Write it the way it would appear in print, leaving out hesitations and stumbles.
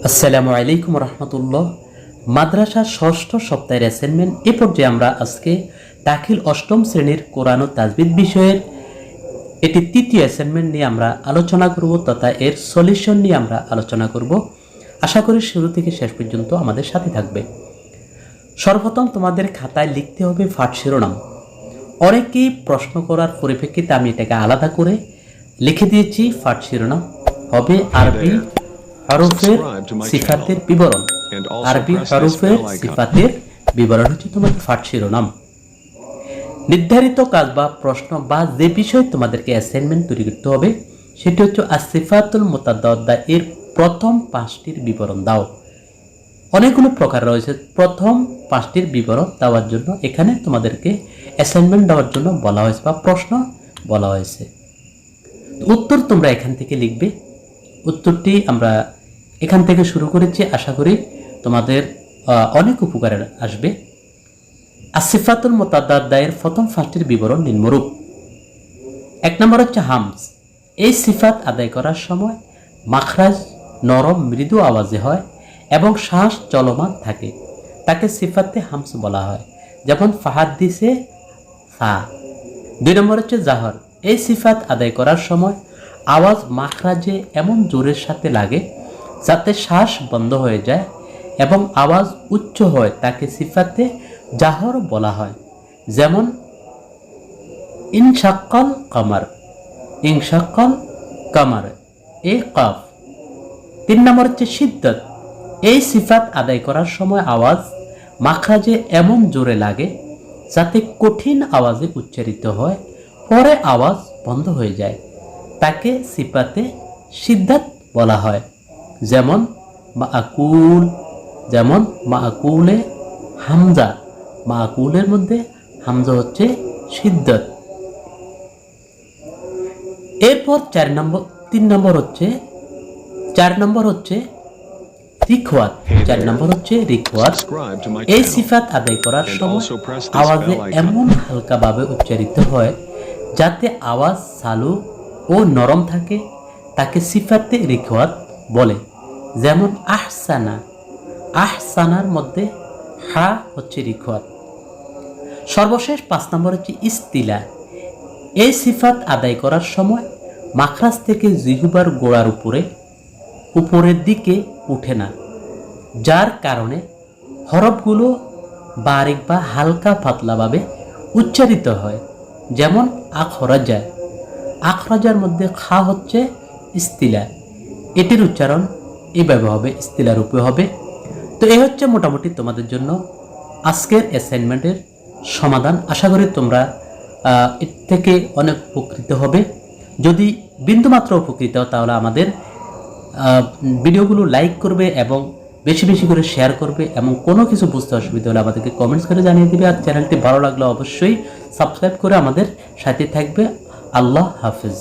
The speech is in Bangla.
আসসালামু আলাইকুম রহমতুল্লাহ। মাদ্রাসা ষষ্ঠ সপ্তাহের অ্যাসাইনমেন্ট এ পর্যায়ে আমরা আজকে দাখিল অষ্টম শ্রেণীর কোরআন ও তাজবিদ বিষয়ের এটি তৃতীয় অ্যাসাইনমেন্ট নিয়ে আমরা আলোচনা করব তথা এর সলিউশন নিয়ে আমরা আলোচনা করব। আশা করি শুরু থেকে শেষ পর্যন্ত আমাদের সাথে থাকবে। সর্বপ্রথম তোমাদের খাতায় লিখতে হবে পাঠ শিরোনাম। অনেকেই প্রশ্ন করার পরিপ্রেক্ষিতে আমি এটাকে আলাদা করে লিখে দিয়েছি। পাঠ শিরোনাম হবে আরবি হরফের সিফাতের বিবরণ। আরবি হরফের সিফাতের বিবরণ হচ্ছে তোমাদের পাঠ শিরোনাম। নির্ধারিত কাজ বা প্রশ্ন বা যে বিষয়ে তোমাদেরকে অ্যাসাইনমেন্ট তৈরি করতে হবে সেটি হচ্ছে আসিফাতুল মুতাদাদ্দা এর প্রথম 5টির বিবরণ দাও। অনেকগুলো প্রকার রয়েছে, প্রথম 5টির বিবরণ দেওয়ার জন্য এখানে তোমাদেরকে অ্যাসাইনমেন্ট দেওয়ার জন্য বলা হয়েছে বা প্রশ্ন বলা হয়েছে। উত্তর তোমরা এখান থেকে লিখবে। উত্তরটি আমরা এখান থেকে শুরু করেছি, আশা করি তোমাদের অনেক উপকারে আসবে। আসিফাতুল মুতাদাদ্দা এর প্রথম 5টির বিবরণ নিম্নরূপ। 1 নম্বর হচ্ছে হামস। এই সিফাত আদায় করার সময় মাখরাজ নরম মৃদু আওয়াজে হয় এবং শ্বাস চলমান থাকে, তাকে সিফাতে হামস বলা হয়। যেমন ফাহাদ্দিসে সা। 2 নম্বর হচ্ছে জাহর। এই সিফাত আদায় করার সময় আওয়াজ মাখরাজে এমন জোরের সাথে লাগে যাতে শ্বাস বন্ধ হয়ে যায় এবং আওয়াজ উচ্চ হয়, তাকে সিফাতে জাহর বলা হয়। যেমন ইনশাক্কাল কামার, ইনশাক্কাল কামার, এ কাফ। 3 নম্বর হচ্ছে শিদ্দত। এই সিফাত আদায় করার সময় আওয়াজ মাখরাজে এমন জোরে লাগে যাতে কঠিন আওয়াজে উচ্চারিত হয়, পরে আওয়াজ বন্ধ হয়ে যায়, তাকে সিফাতে শিদ্দাত বলা হয়। যেমন মাআকুল, যেমন মাআকুলে হামজা, মাআকুলের মধ্যে হামজা হচ্ছে শিদ্দাত। এরপর 4 নম্বর হচ্ছে রিখওয়াত। 4 নম্বর হচ্ছে রিখওয়াত। এই সিফাত আদায় করার সময় আওয়াজে এমন হালকাভাবে উচ্চারিত হয় যাতে আওয়াজ চালু ও নরম থাকে, তাকে সিফাতে রিখওয়াত বলে। যেমন আহসানা, আহসানার মধ্যে হা হচ্ছে রিখওয়াত। সর্বশেষ 5 নম্বর হচ্ছে ইস্তিলা। এই সিফাত আদায় করার সময় মাখরাজ থেকে জিহ্বার গোড়ার উপরের দিকে উঠে না, যার কারণে হরফগুলো বারিক বা হালকা পাতলাভাবে উচ্চারিত হয়। যেমন আখরাজা, আখরাজার মধ্যে খা হচ্ছে ইস্তিলা, এটির উচ্চারণ এইভাবে হবে, ইস্তিলা রূপে হবে। তো এই হচ্ছে মোটামুটি তোমাদের জন্য আজকের অ্যাসাইনমেন্টের সমাধান। আশা করি তোমরা এর থেকে অনেক উপকৃত হবে। যদি বিন্দুমাত্র উপকৃত হও তাহলে আমাদের ভিডিওগুলো লাইক করবে এবং বেশি বেশি করে শেয়ার করবে, এবং কোনো কিছু বুঝতে অসুবিধা হলে আমাদেরকে কমেন্টস করে জানিয়ে দিবে। আর চ্যানেলটি ভালো লাগলে অবশ্যই সাবস্ক্রাইব করে আমাদের সাথে থাকবে। আল্লাহ হাফেজ।